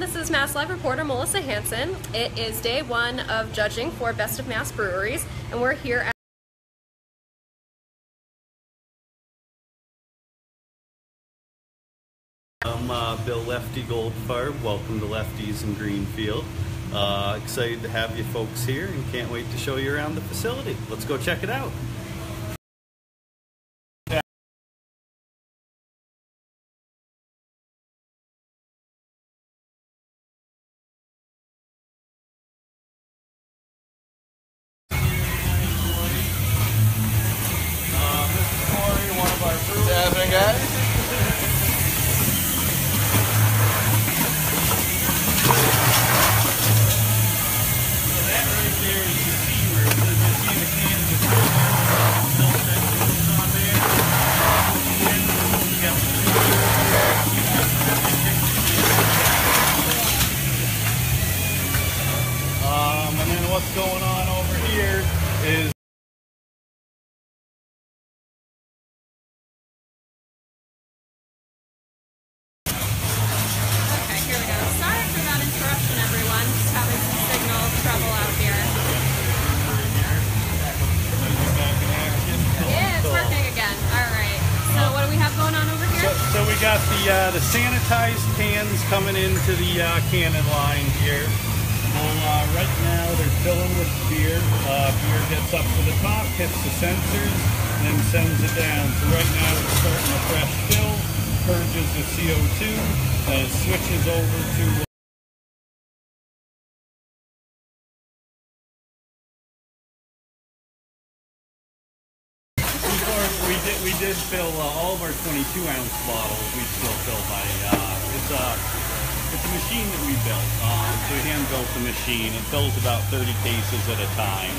this is MassLive reporter Melissa Hansen. It is day one of judging for Best of Mass Breweries, and we're here at I'm Bill Lefty Goldfarb. Welcome to Lefty's in Greenfield. Excited to have you folks here and can't wait to show you around the facility. Let's go check it out. And then what's going on over here is Okay, here we go. Sorry for that interruption, everyone. Just having some signal trouble out here. Yeah, it's working again. All right. So what do we have going on over here? so we got the sanitized cans coming into the cannon line here. Well, right now they're filling with beer. Beer gets up to the top, hits the sensors, and then sends it down. So right now it's starting a fresh fill, purges the CO2, and it switches over to we did fill all of our 22-ounce bottles. We still fill by it's a machine that we built. So we hand built the machine. It fills about 30 cases at a time.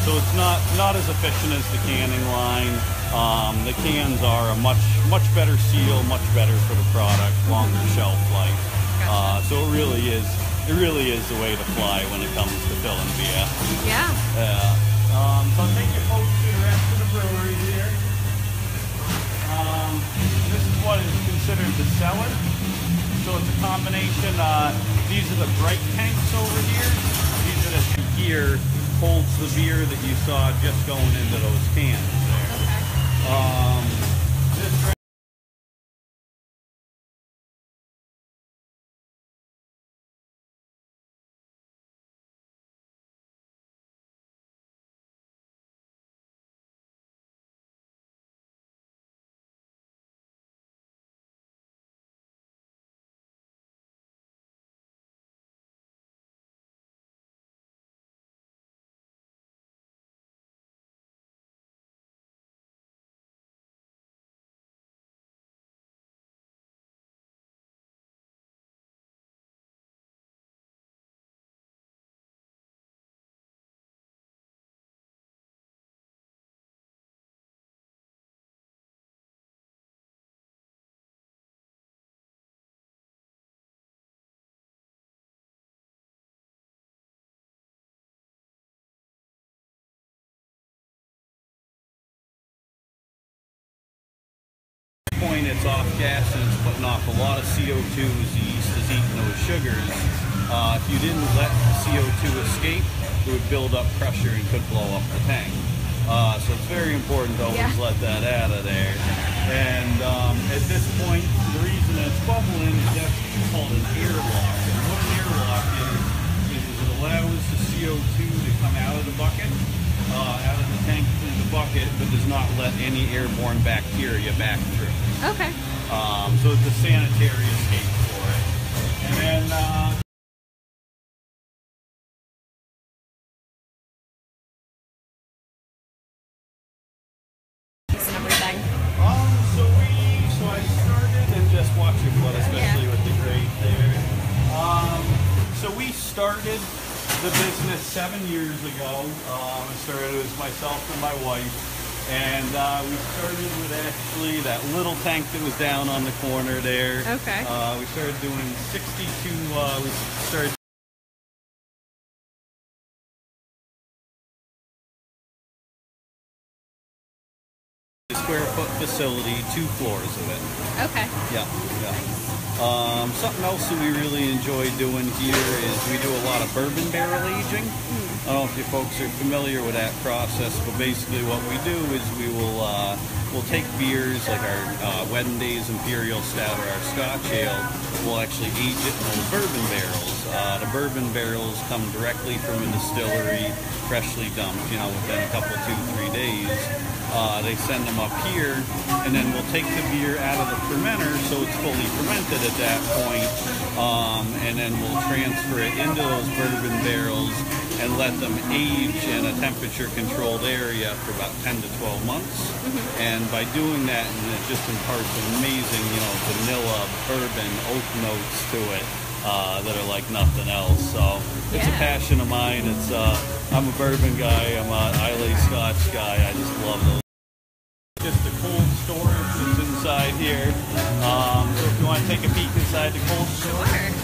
So it's not as efficient as the canning line. The cans are a much better seal, much better for the product, longer shelf life. So it really is the way to fly when it comes to filling beer. Yeah. So I'll take you folks to the rest of the brewery here. This is what is considered the cellar. So it's a combination. These are the bright tanks over here. These are the here holds the beer that you saw just going into those cans there. Okay. This point it's off gas and it's putting off a lot of CO2 as the yeast is eating those sugars. If you didn't let the CO2 escape, it would build up pressure and could blow up the tank. So it's very important to always let that out of there. And at this point, the reason it's bubbling is that's called an airlock. And what an airlock is it allows the CO2 to come out of the bucket, out of the tank into the bucket, but does not let any airborne bacteria back through. Okay. So it's a sanitary escape for it. And then Everything. So I started, and just watch your foot, especially with the grate there. So we started the business 7 years ago. I started with myself and my wife, and we started with actually that little tank that was down on the corner there. Okay. We started doing 62. We started. Square foot facility, 2 floors of it. Okay. Yeah, yeah. Something else that we really enjoy doing here is we do a lot of bourbon barrel aging. I don't know if you folks are familiar with that process, but basically what we do is we'll take beers like our Wedding Days Imperial Stout or our Scotch Ale. We'll actually age it in those bourbon barrels. The bourbon barrels come directly from a distillery, freshly dumped, within a couple, 2-3 days. They send them up here, and then we'll take the beer out of the fermenter so it's fully fermented at that point, and then we'll transfer it into those bourbon barrels and let them age in a temperature-controlled area for about 10 to 12 months. And by doing that, it just imparts amazing, vanilla, bourbon, oak notes to it that are like nothing else. So it's a passion of mine. It's I'm a bourbon guy. I'm an Islay Scotch guy. I just love those. Just the cold storage that's inside here. So if you want to take a peek inside the cold storage.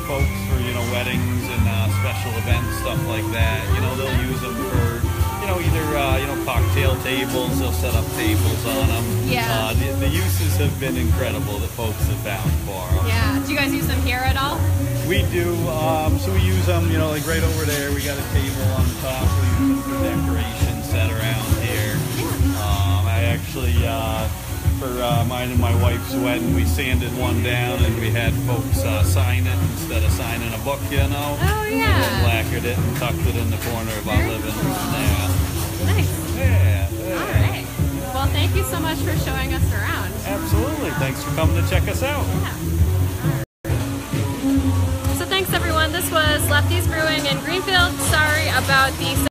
Folks for weddings and special events, stuff like that. They'll use them for either cocktail tables. They'll set up tables on them. Yeah. The uses have been incredible that folks have found for them. Yeah. Do you guys use them here at all? We do. So we use them. Like right over there, we got a table on the top. We use them for decoration set around here. I actually. For mine and my wife's wedding, we sanded one down and we had folks sign it instead of signing a book, Oh, yeah. And then lacquered it and tucked it in the corner of our living room. Cool. Nice. Yeah. All right. Well, thank you so much for showing us around. Absolutely. Thanks for coming to check us out. Yeah. So thanks, everyone. This was Lefty's Brewing in Greenfield. Sorry about the